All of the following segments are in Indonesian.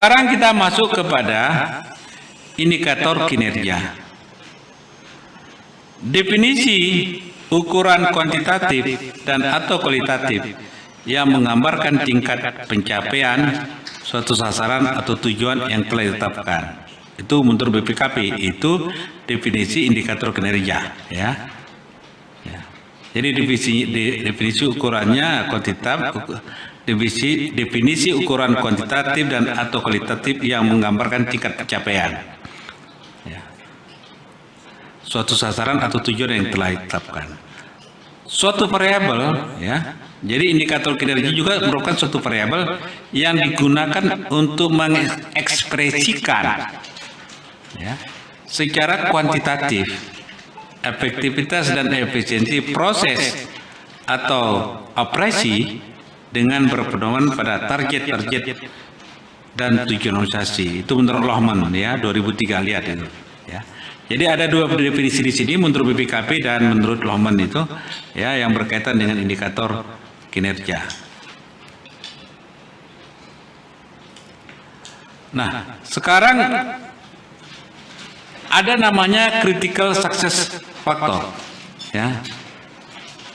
Sekarang kita masuk kepada indikator kinerja. Definisi ukuran kuantitatif dan atau kualitatif yang menggambarkan tingkat pencapaian suatu sasaran atau tujuan yang telah ditetapkan. Itu menurut BPKP, itu definisi indikator kinerja, ya. Jadi definisi ukurannya kuantitatif, definisi ukuran kuantitatif dan atau kualitatif yang menggambarkan tingkat pencapaian suatu sasaran atau tujuan yang telah ditetapkan. Suatu variabel, ya. Jadi indikator kinerja juga merupakan suatu variabel yang digunakan untuk mengekspresikan, ya, secara kuantitatif efektivitas dan efisiensi proses atau operasi dengan berpedoman pada target-target dan tujuan organisasi. Itu menurut Lohman, ya, 2003, lihat itu, ya. Jadi ada dua definisi di sini menurut BPKP dan menurut Lohman itu, ya, yang berkaitan dengan indikator kinerja. Nah, sekarang ada namanya critical success factor, ya,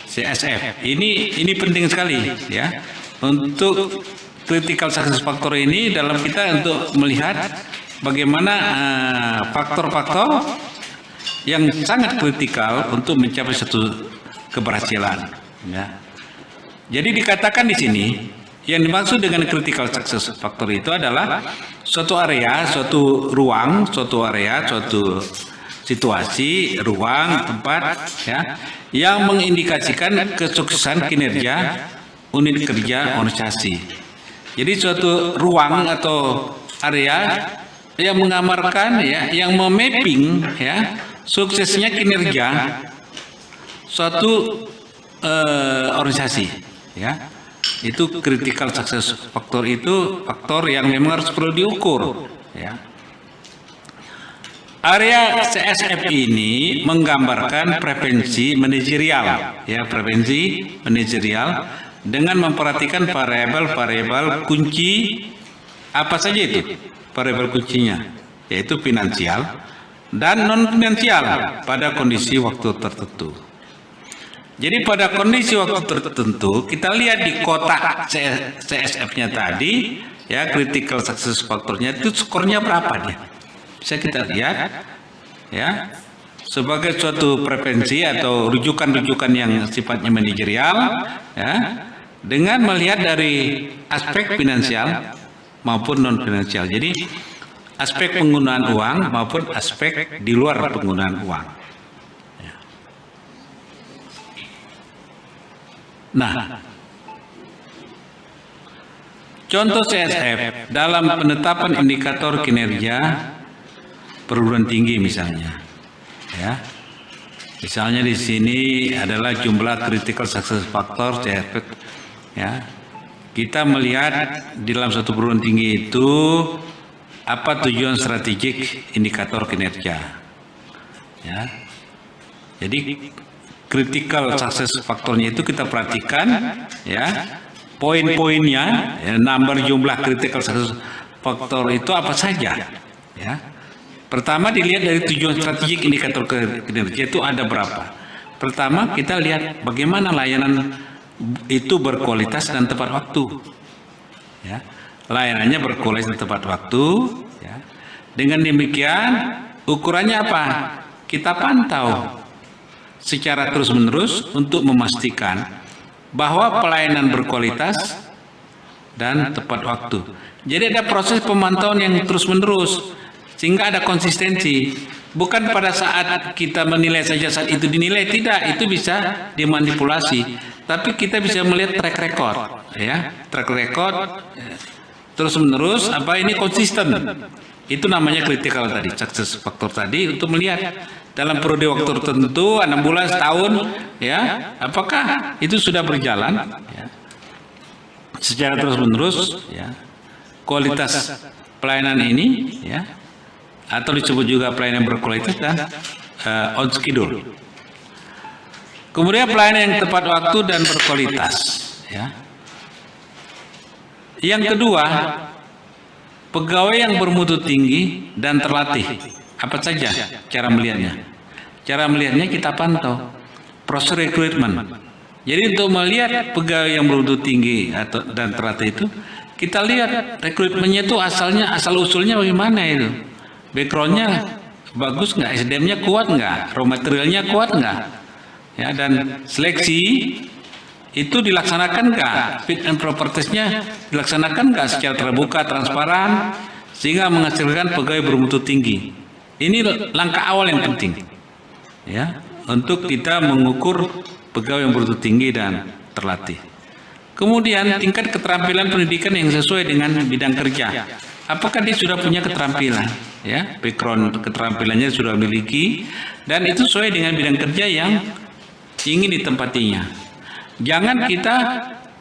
CSF. Ini penting sekali, ya, untuk critical success factor ini dalam kita untuk melihat bagaimana faktor-faktor yang sangat kritikal untuk mencapai suatu keberhasilan, ya. Jadi dikatakan di sini yang dimaksud dengan critical success factor itu adalah suatu area, suatu ruang, suatu area, suatu situasi, ruang, tempat, ya, yang mengindikasikan kesuksesan kinerja unit kerja organisasi. Jadi suatu ruang atau area yang menggambarkan, ya, yang memapping, ya, suksesnya kinerja suatu organisasi, ya. Itu critical success factor, itu faktor yang memang harus perlu diukur, ya. Area CSF ini menggambarkan preferensi manajerial, ya, preferensi manajerial dengan memperhatikan variabel-variabel kunci apa saja itu. Variabel kuncinya yaitu finansial dan non finansial pada kondisi waktu tertentu. Jadi pada kondisi waktu tertentu kita lihat di kotak CSF-nya tadi, ya, critical success factor-nya itu skornya berapa dia? Bisa kita lihat, ya, sebagai suatu preferensi atau rujukan-rujukan yang sifatnya manajerial, ya, dengan melihat dari aspek finansial maupun non finansial. Jadi aspek penggunaan uang maupun aspek di luar penggunaan uang. Nah, contoh CSF dalam penetapan indikator kinerja perguruan tinggi misalnya, ya. Misalnya di sini adalah jumlah critical success factor CSF, ya. Kita melihat di dalam satu perguruan tinggi itu apa tujuan strategik indikator kinerja, ya. Jadi critical success faktornya itu kita perhatikan, ya, poin-poinnya, ya, nomor jumlah critical success faktor itu apa saja, ya. Pertama dilihat dari tujuan strategik indikator kinerja itu ada berapa. Pertama kita lihat bagaimana layanan itu berkualitas dan tepat waktu, ya. Layanannya berkualitas dan tepat waktu, ya. Dengan demikian ukurannya apa? Kita pantau secara terus-menerus untuk memastikan bahwa pelayanan berkualitas dan tepat waktu. Jadi ada proses pemantauan yang terus-menerus sehingga ada konsistensi. Bukan pada saat kita menilai saja saat itu dinilai, tidak, itu bisa dimanipulasi. Tapi kita bisa melihat track record, ya, track record terus-menerus, apa ini konsisten. Itu namanya critical tadi, success factor tadi, untuk melihat dalam periode waktu tertentu, 6 bulan, setahun, ya, apakah itu sudah berjalan, ya, secara terus-menerus, ya, kualitas pelayanan ini, ya, atau disebut juga pelayanan berkualitas dan on schedule. Kemudian pelayanan yang tepat waktu dan berkualitas, ya. Yang kedua, pegawai yang bermutu tinggi dan terlatih. Apa saja cara melihatnya? Cara melihatnya kita pantau proses rekrutmen. Jadi untuk melihat pegawai yang bermutu tinggi dan terlatih itu, kita lihat rekrutmennya itu asal usulnya bagaimana itu, backgroundnya bagus nggak, SDM-nya kuat nggak, raw materialnya kuat nggak, ya, dan seleksi itu dilaksanakan nggak, fit and proper test-nya dilaksanakan nggak secara terbuka, transparan, sehingga menghasilkan pegawai bermutu tinggi. Ini langkah awal yang penting, ya, untuk kita mengukur pegawai yang bermutu tinggi dan terlatih. Kemudian tingkat keterampilan pendidikan yang sesuai dengan bidang kerja. Apakah dia sudah punya keterampilan, ya, background keterampilannya sudah memiliki, dan itu sesuai dengan bidang kerja yang ingin ditempatinya. Jangan kita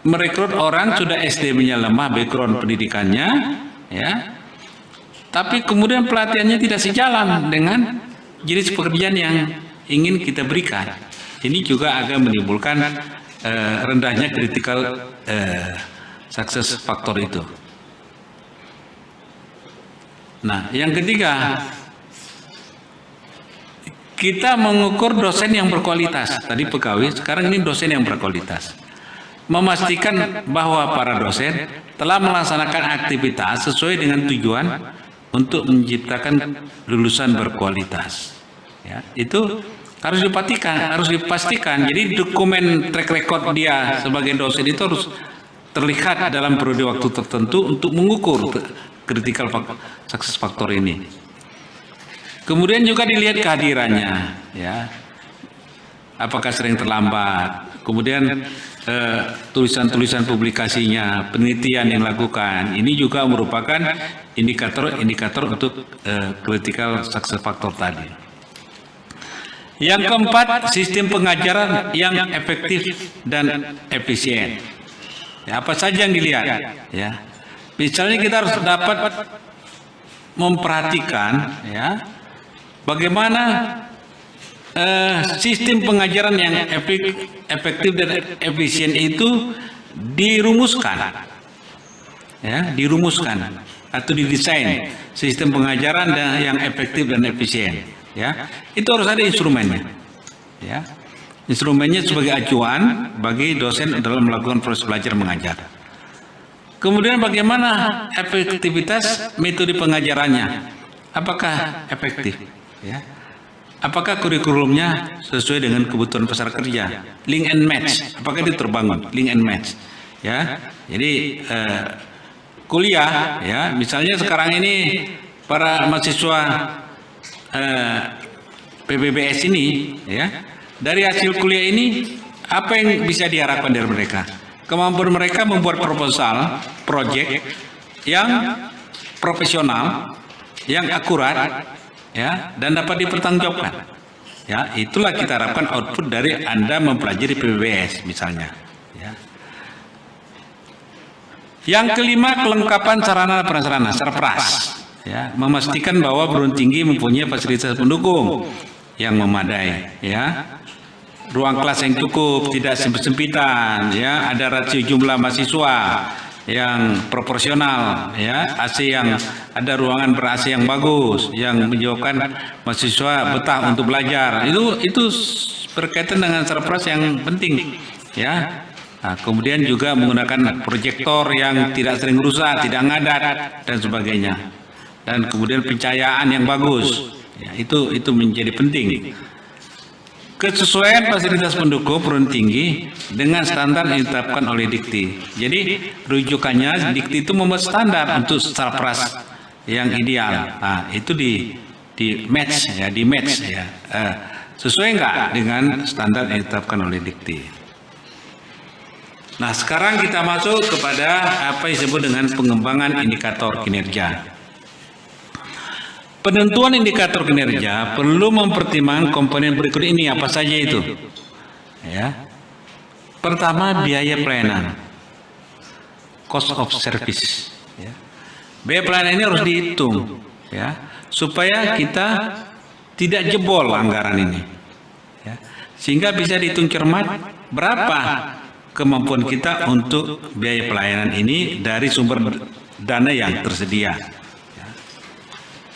merekrut orang sudah SDM-nya lemah, background pendidikannya, ya, tapi kemudian pelatihannya tidak sejalan dengan jenis pekerjaan yang ingin kita berikan. Ini juga akan menimbulkan rendahnya critical success factor itu. Nah, yang ketiga, kita mengukur dosen yang berkualitas. Tadi pegawai, sekarang ini dosen yang berkualitas. Memastikan bahwa para dosen telah melaksanakan aktivitas sesuai dengan tujuan untuk menciptakan lulusan berkualitas. Ya, itu harus dipastikan. Jadi dokumen track record dia sebagai dosen itu harus terlihat dalam periode waktu tertentu untuk mengukur critical success factor ini. Kemudian juga dilihat kehadirannya, ya, apakah sering terlambat. Kemudian tulisan-tulisan publikasinya, penelitian yang dilakukan, ini juga merupakan indikator untuk critical success factor tadi. Yang keempat, sistem pengajaran yang efektif dan efisien. Ya, apa saja yang dilihat? Ya, misalnya kita harus dapat memperhatikan, ya, bagaimana sistem pengajaran yang efektif dan efisien itu dirumuskan, ya, dirumuskan atau didesain sistem pengajaran yang efektif dan efisien. Ya, itu harus ada instrumennya. Ya, instrumennya sebagai acuan bagi dosen dalam melakukan proses belajar mengajar. Kemudian bagaimana efektivitas metode pengajarannya? Apakah efektif? Ya, apakah kurikulumnya sesuai dengan kebutuhan pasar kerja? Link and match. Apakah itu terbangun? Link and match. Ya, jadi kuliah, ya, misalnya sekarang ini para mahasiswa PBBS ini, ya, dari hasil kuliah ini apa yang bisa diharapkan dari mereka? Kemampuan mereka membuat proposal, project yang profesional, yang akurat, ya, dan dapat dipertanggungjawabkan. Ya, itulah kita harapkan output dari Anda mempelajari PBBS misalnya. Ya. Yang kelima, kelengkapan sarana prasarana, Sarpras. Ya, memastikan bahwa perguruan tinggi mempunyai fasilitas pendukung yang memadai, ya, ruang kelas yang cukup, tidak sempit-sempitan, ya, ada rasio jumlah mahasiswa yang proporsional, ya, AC yang ada ruangan ber-AC yang bagus, yang menyebabkan mahasiswa betah untuk belajar. Itu berkaitan dengan Sarpras yang penting, ya. Nah, kemudian juga menggunakan proyektor yang tidak sering rusak, tidak ngadat dan sebagainya. Dan kemudian pencahayaan yang bagus, ya, itu menjadi penting. Kesesuaian fasilitas pendukung perguruan tinggi dengan standar yang ditetapkan oleh Dikti. Jadi rujukannya Dikti itu membuat standar untuk Sarpras yang ideal. Nah, itu di match, ya, ya. Sesuai enggak dengan standar yang ditetapkan oleh Dikti. Nah, sekarang kita masuk kepada apa yang disebut dengan pengembangan indikator kinerja. Penentuan indikator kinerja perlu mempertimbangkan komponen berikut ini, apa saja itu? Ya. Pertama, biaya pelayanan, cost of service. Ya. Biaya pelayanan ini harus dihitung, ya, supaya kita tidak jebol anggaran ini, ya, sehingga bisa dihitung cermat berapa kemampuan kita untuk biaya pelayanan ini dari sumber dana yang tersedia.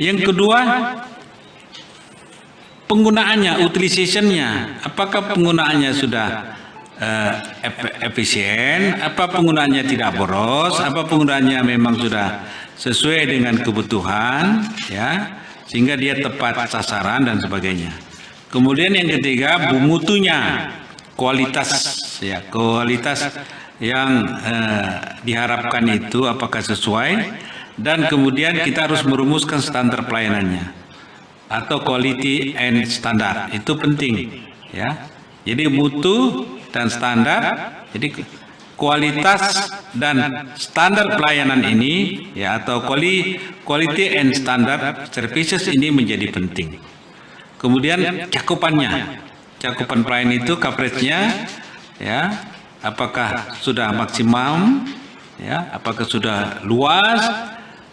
Yang kedua, penggunaannya, utilizationnya, apakah penggunaannya sudah efisien, apa penggunaannya tidak boros, apa penggunaannya memang sudah sesuai dengan kebutuhan, ya, sehingga dia tepat sasaran dan sebagainya. Kemudian yang ketiga, mutunya, kualitas, ya, kualitas yang diharapkan itu apakah sesuai, dan kemudian kita harus merumuskan standar pelayanannya atau quality and standard, itu penting, ya. Jadi mutu dan standar, jadi kualitas dan standar pelayanan ini, ya, atau quality and standard services ini menjadi penting. Kemudian cakupan pelayanan itu, coveragenya, ya, apakah sudah maksimum, ya, apakah sudah luas,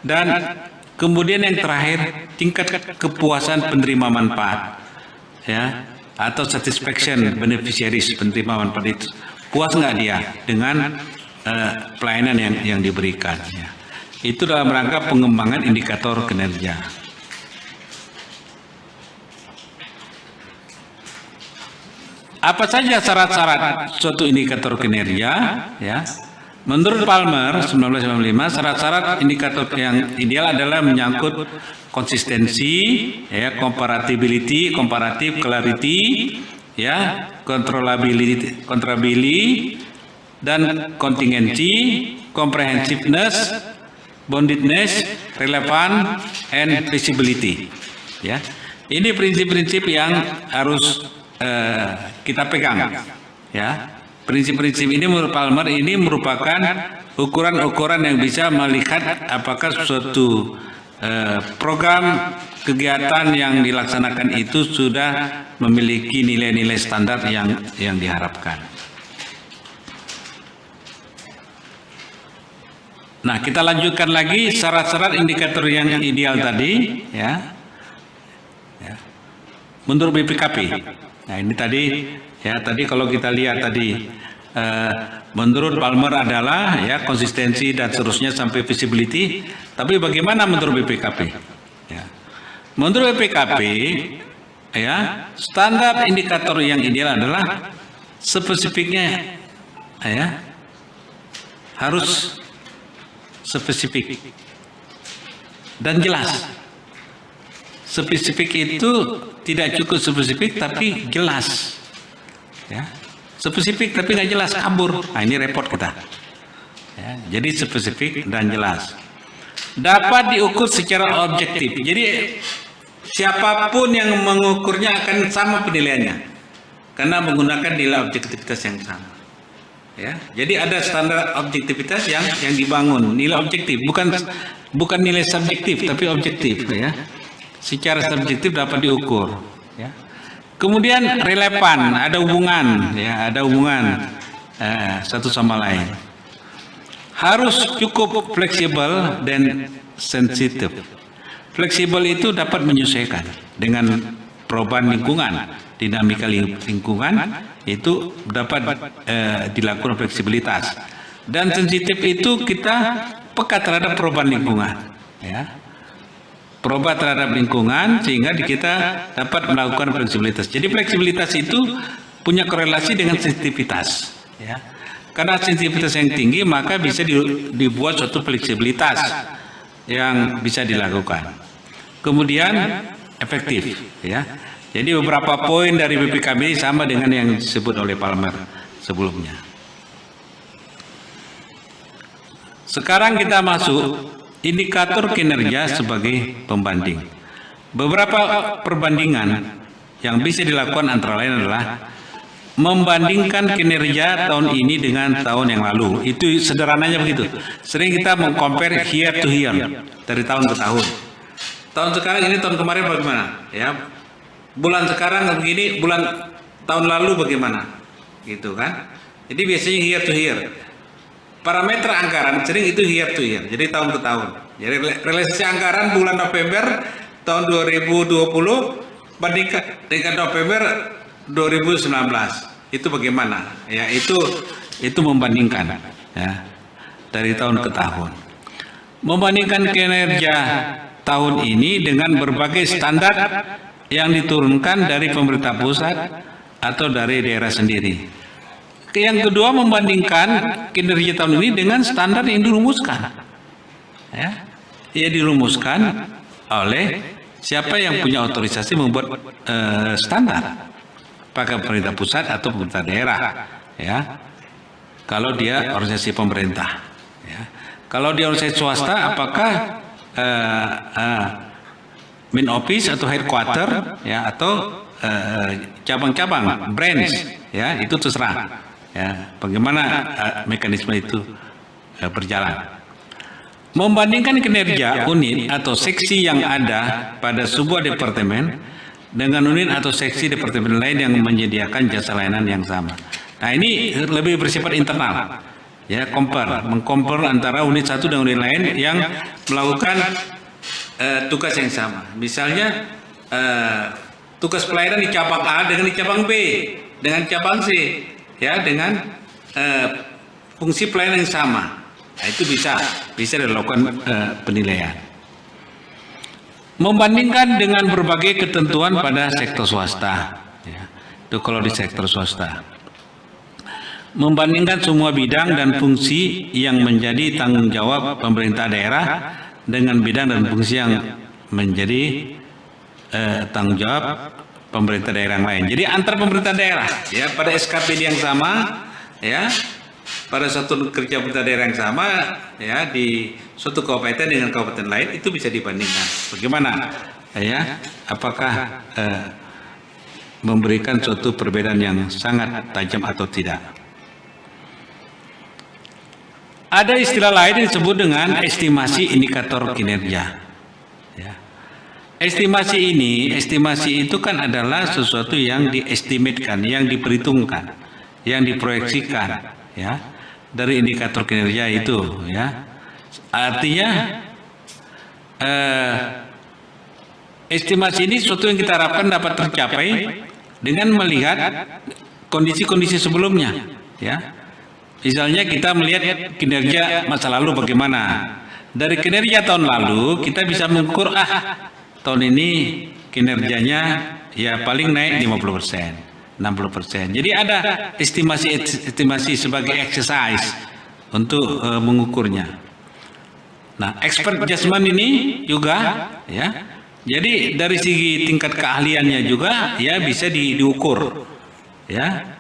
dan kemudian yang terakhir, tingkat kepuasan penerima manfaat, ya, atau satisfaction beneficiaries, penerima manfaat itu puas nggak dia dengan pelayanan yang diberikan, ya. Itu dalam rangka pengembangan indikator kinerja. Apa saja syarat-syarat suatu indikator kinerja, ya? Menurut Palmer 1995, syarat-syarat indikator yang ideal adalah menyangkut konsistensi, ya, comparative, clarity, ya, controllability, dan contingency, comprehensiveness, boundedness, relevant, and feasibility, ya. Ini prinsip-prinsip yang harus kita pegang, ya. Prinsip-prinsip ini menurut Palmer ini merupakan ukuran-ukuran yang bisa melihat apakah suatu program kegiatan yang dilaksanakan itu sudah memiliki nilai-nilai standar yang diharapkan. Nah, kita lanjutkan lagi syarat-syarat indikator yang ideal tadi, ya. Menurut BPKP. Nah, ini tadi, ya, tadi kalau kita lihat tadi, menurut Palmer adalah, ya, konsistensi dan seterusnya sampai feasibility. Tapi bagaimana menurut BPKP? Ya. Menurut BPKP, ya, standar indikator yang ideal adalah spesifiknya, ya, harus spesifik dan jelas. Spesifik itu tidak cukup spesifik tapi jelas, ya. Spesifik tapi nggak jelas, kabur. Nah, ini repot kita, ya. Jadi spesifik dan jelas, dapat diukur secara objektif. Jadi siapapun yang mengukurnya akan sama penilaiannya karena menggunakan nilai objektivitas yang sama, ya. Jadi ada standar objektivitas yang dibangun, nilai objektif, bukan nilai subjektif tapi objektif, ya. Secara subjektif dapat diukur, ya. Kemudian relevan, ada hubungan, ya, ada hubungan satu sama lain. Harus cukup fleksibel dan sensitif. Fleksibel itu dapat menyesuaikan dengan perubahan lingkungan, dinamika lingkungan itu dapat dilakukan fleksibilitas. Dan sensitif itu kita peka terhadap perubahan lingkungan, ya. Perubahan terhadap lingkungan sehingga kita dapat melakukan fleksibilitas. Jadi fleksibilitas itu punya korelasi dengan sensitivitas, ya. Karena sensitivitas yang tinggi maka bisa dibuat suatu fleksibilitas yang bisa dilakukan. Kemudian efektif, ya. Jadi beberapa poin dari BPKB sama dengan yang disebut oleh Palmer sebelumnya. Sekarang kita masuk indikator kinerja sebagai pembanding. Beberapa perbandingan yang bisa dilakukan antara lain adalah membandingkan kinerja tahun ini dengan tahun yang lalu. Itu sederhananya begitu. Sering kita meng-compare year to year, dari tahun ke tahun. Tahun sekarang ini, tahun kemarin bagaimana? Ya, bulan sekarang begini, bulan tahun lalu bagaimana? Gitu kan? Jadi biasanya year to year. Parameter anggaran sering itu year to year, jadi tahun ke tahun. Jadi realisasi anggaran bulan November tahun 2020 bandingkan dengan November 2019 itu bagaimana? Ya, itu membandingkan, ya, dari tahun ke tahun. Membandingkan kinerja tahun ini dengan berbagai standar yang diturunkan dari pemerintah pusat atau dari daerah sendiri. Yang kedua, membandingkan kinerja tahun ini dengan standar yang dirumuskan. Ya, dirumuskan oleh siapa yang punya otorisasi membuat standar, apakah pemerintah pusat atau pemerintah daerah. Ya, kalau dia organisasi pemerintah. Ya. Kalau dia organisasi swasta, apakah main office atau headquarter, ya, atau cabang-cabang, branch, ya, itu terserah. Ya, bagaimana mekanisme itu berjalan. Membandingkan kinerja unit atau seksi yang ada pada sebuah departemen dengan unit atau seksi departemen lain yang menyediakan jasa layanan yang sama. Nah, ini lebih bersifat internal. Ya, mengcompare antara unit satu dan unit lain yang melakukan tugas yang sama. Misalnya tugas pelayanan di cabang A dengan di cabang B, dengan cabang C, ya, dengan fungsi pelayanan yang sama. Nah, itu bisa dilakukan penilaian. Membandingkan dengan berbagai ketentuan pada sektor swasta. Ya, itu kalau di sektor swasta. Membandingkan semua bidang dan fungsi yang menjadi tanggung jawab pemerintah daerah dengan bidang dan fungsi yang menjadi tanggung jawab pemerintah daerah yang lain. Jadi antar pemerintah daerah, ya, pada SKPD yang sama, ya, pada suatu kerja pemerintah daerah yang sama, ya, di suatu kabupaten dengan kabupaten lain, itu bisa dibandingkan. Bagaimana, ya, apakah memberikan suatu perbedaan yang sangat tajam atau tidak? Ada istilah lain disebut dengan estimasi indikator kinerja. Ya. Estimasi itu kan adalah sesuatu yang diestimatkan, yang diperhitungkan, yang diproyeksikan, ya, dari indikator kinerja itu, ya. Artinya estimasi ini sesuatu yang kita harapkan dapat tercapai dengan melihat kondisi-kondisi sebelumnya, ya. Misalnya kita melihat kinerja masa lalu bagaimana. Dari kinerja tahun lalu kita bisa mengukur, tahun ini kinerjanya ya paling naik 50%, 60%. Jadi ada estimasi sebagai exercise untuk mengukurnya. Nah, expert judgment ini juga, ya. Jadi dari segi tingkat keahliannya juga, ya, bisa diukur, ya.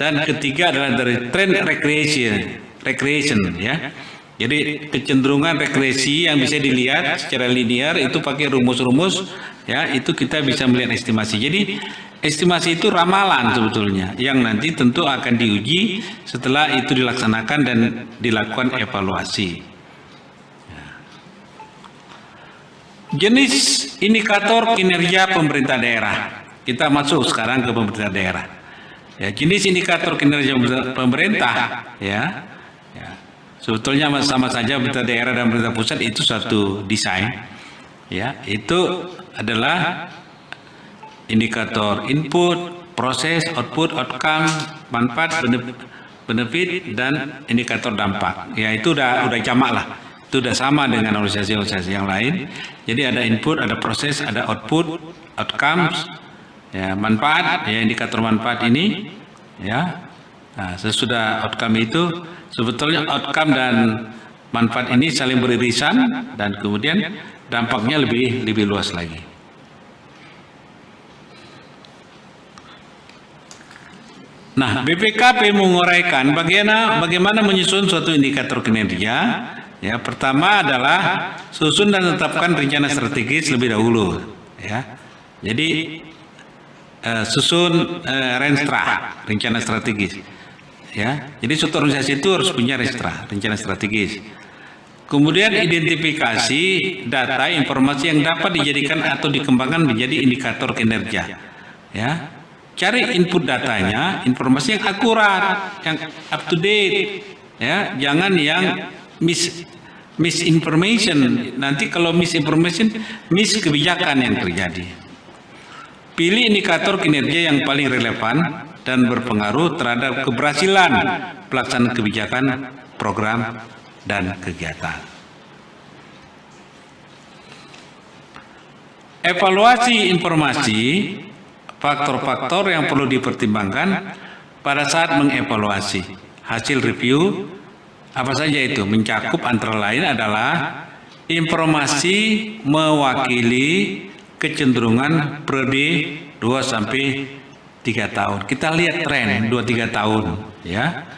Dan ketiga adalah dari trend recreation, ya. Jadi kecenderungan regresi yang bisa dilihat secara linear itu pakai rumus-rumus, ya, itu kita bisa melihat estimasi. Jadi estimasi itu ramalan sebetulnya yang nanti tentu akan diuji setelah itu dilaksanakan dan dilakukan evaluasi. Jenis indikator kinerja pemerintah daerah. Kita masuk sekarang ke pemerintah daerah. Ya, jenis indikator kinerja pemerintah, ya, sebetulnya sama saja pemerintah daerah dan pemerintah pusat itu satu desain, ya, itu adalah indikator input, proses, output, outcome, manfaat, benefit, dan indikator dampak. Ya, itu udah jamak lah, itu udah sama dengan organisasi-organisasi yang lain. Jadi ada input, ada proses, ada output, outcomes, ya, manfaat, ya, indikator manfaat ini, ya. Nah, sesudah outcome itu sebetulnya outcome dan manfaat ini saling beririsan dan kemudian dampaknya lebih luas lagi. Nah, BPKP menguraikan bagaimana menyusun suatu indikator kinerja. Ya, pertama adalah susun dan tetapkan rencana strategis lebih dahulu, ya. Jadi susun renstra, rencana strategis, ya. Jadi suatu organisasi itu harus punya rencana strategis. Kemudian identifikasi data informasi yang dapat dijadikan atau dikembangkan menjadi indikator kinerja, ya. Cari input datanya, informasi yang akurat, yang up to date, ya. Jangan yang misinformation. Nanti kalau misinformation, kebijakan yang terjadi. Pilih indikator kinerja yang paling relevan dan berpengaruh terhadap keberhasilan pelaksanaan kebijakan, program, dan kegiatan. Evaluasi informasi, faktor-faktor yang perlu dipertimbangkan pada saat mengevaluasi. Hasil review apa saja itu? Mencakup antara lain adalah informasi mewakili kecenderungan periode 2 sampai 3 tahun. Kita lihat tren 2-3 tahun, ya.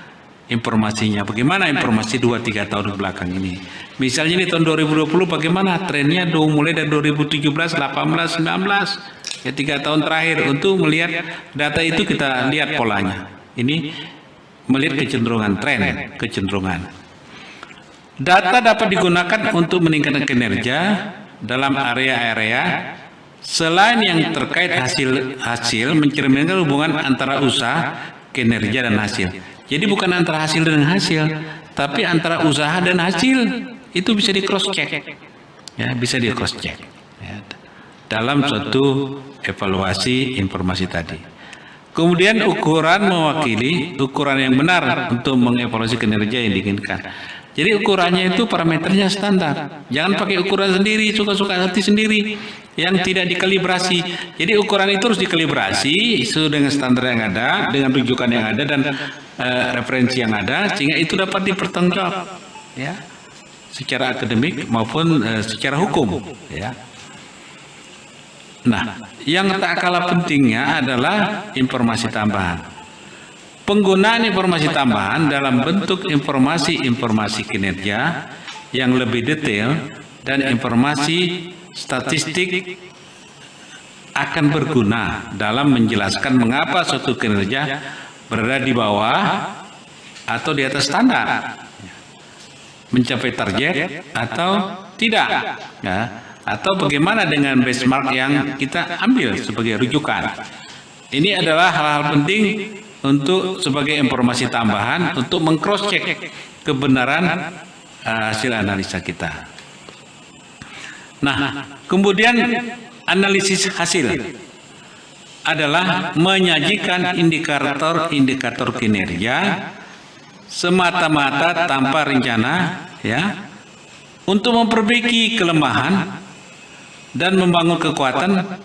Informasinya bagaimana, informasi 2-3 tahun ke belakang ini. Misalnya ini tahun 2020 bagaimana trennya mulai dari 2017, 18, 19, ya 3 tahun terakhir. Untuk melihat data itu kita lihat polanya. Ini melihat kecenderungan tren, kecenderungan. Data dapat digunakan untuk meningkatkan kinerja dalam area-area selain yang terkait hasil mencerminkan hubungan antara usaha, kinerja dan hasil. Jadi bukan antara hasil dan hasil, tapi antara usaha dan hasil. Itu bisa di cross check, ya, bisa di cross check, ya, dalam suatu evaluasi informasi tadi. Kemudian ukuran mewakili ukuran yang benar untuk mengevaluasi kinerja yang diinginkan. Jadi ukurannya itu parameternya standar. Jangan pakai ukuran sendiri, suka-suka hati sendiri yang tidak dikalibrasi. Jadi ukuran itu harus dikalibrasi sesuai dengan standar yang ada, dengan rujukan yang ada dan referensi yang ada, sehingga itu dapat dipertanggungjawab, ya, secara akademik maupun secara hukum, ya. Nah, yang tak kalah pentingnya adalah informasi tambahan. Penggunaan informasi tambahan dalam bentuk informasi kinerja yang lebih detail dan informasi statistik akan berguna dalam menjelaskan mengapa suatu kinerja berada di bawah atau di atas standar, mencapai target atau tidak, ya, atau bagaimana dengan benchmark yang kita ambil sebagai rujukan. Ini adalah hal-hal penting untuk sebagai informasi tambahan untuk meng-cross check kebenaran hasil analisa kita. Nah, kemudian analisis hasil adalah menyajikan indikator kinerja semata-mata tanpa rencana, ya, untuk memperbaiki kelemahan dan membangun kekuatan,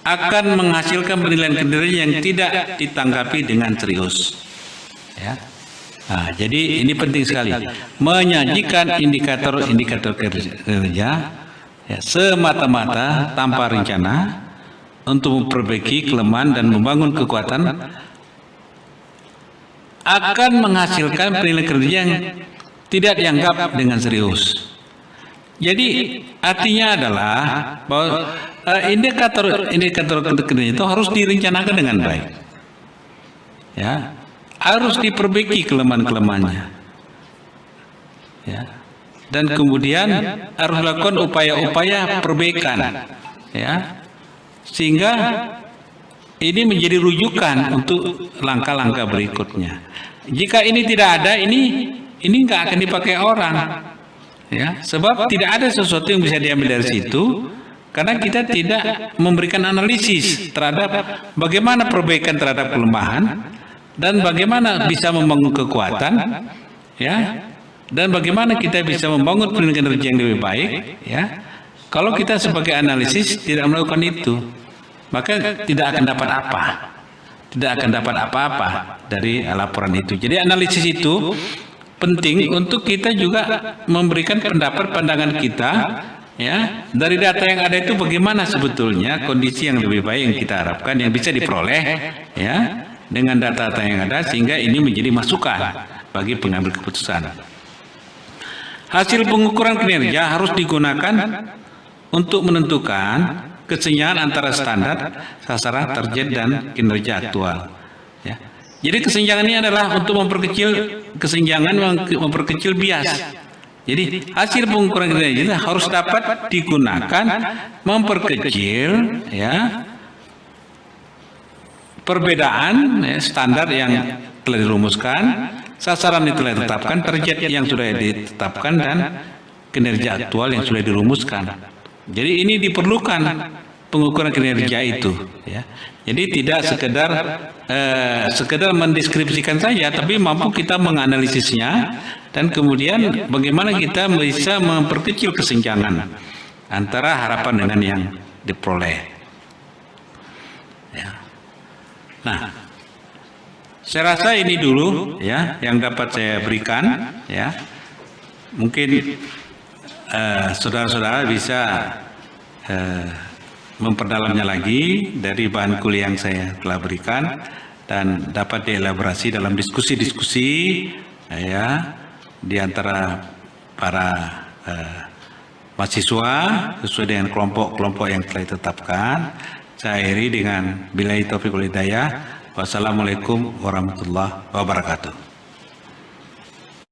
akan menghasilkan penilaian kinerja yang tidak ditanggapi dengan serius, ya. Nah, jadi ini penting sekali, menyajikan indikator kinerja, ya, semata-mata tanpa rencana untuk memperbaiki kelemahan dan membangun kekuatan, akan menghasilkan penilaian kinerja yang tidak dianggap dengan serius. Jadi artinya adalah bahwa indikator kinerja itu harus direncanakan dengan baik, ya, harus diperbaiki kelemahan-kelemahannya, ya, dan kemudian harus lakukan upaya-upaya perbaikan, ya, sehingga ini menjadi rujukan untuk langkah-langkah berikutnya. Jika ini tidak ada, ini nggak akan dipakai orang, ya, sebab tidak ada sesuatu yang bisa diambil dari situ, karena kita tidak memberikan analisis terhadap bagaimana perbaikan terhadap kelemahan dan bagaimana bisa membangun kekuatan, ya, dan bagaimana kita bisa membangun kinerja yang lebih baik, ya. Kalau kita sebagai analisis tidak melakukan itu, maka tidak akan dapat apa-apa dari laporan itu. Jadi analisis itu penting untuk kita juga memberikan pandangan kita, ya, dari data yang ada itu bagaimana sebetulnya kondisi yang lebih baik yang kita harapkan yang bisa diperoleh, ya, dengan data-data yang ada, sehingga ini menjadi masukan bagi pengambil keputusan. Hasil pengukuran kinerja harus digunakan untuk menentukan kesenjangan antara standar, sasaran, target, dan kinerja aktual, ya. Jadi kesenjangan ini adalah untuk memperkecil bias. Jadi hasil pengukuran kinerja harus dapat digunakan memperkecil, ya, perbedaan, ya, standar yang telah dirumuskan, sasaran yang telah ditetapkan, target yang sudah ditetapkan, dan kinerja aktual yang sudah dirumuskan. Jadi ini diperlukan pengukuran kinerja itu, ya. Jadi tidak sekedar mendeskripsikan saja, tapi mampu kita menganalisisnya dan kemudian bagaimana kita bisa memperkecil kesenjangan antara harapan dengan yang diperoleh. Ya. Nah, saya rasa ini dulu ya yang dapat saya berikan ya. Mungkin saudara-saudara bisa memperdalamnya lagi dari bahan kuliah yang saya telah berikan dan dapat dielaborasi dalam diskusi-diskusi ya di antara para mahasiswa sesuai dengan kelompok-kelompok yang telah ditetapkan. Saya akhiri dengan billahi taufiq wal hidayah. Wassalamualaikum warahmatullahi wabarakatuh.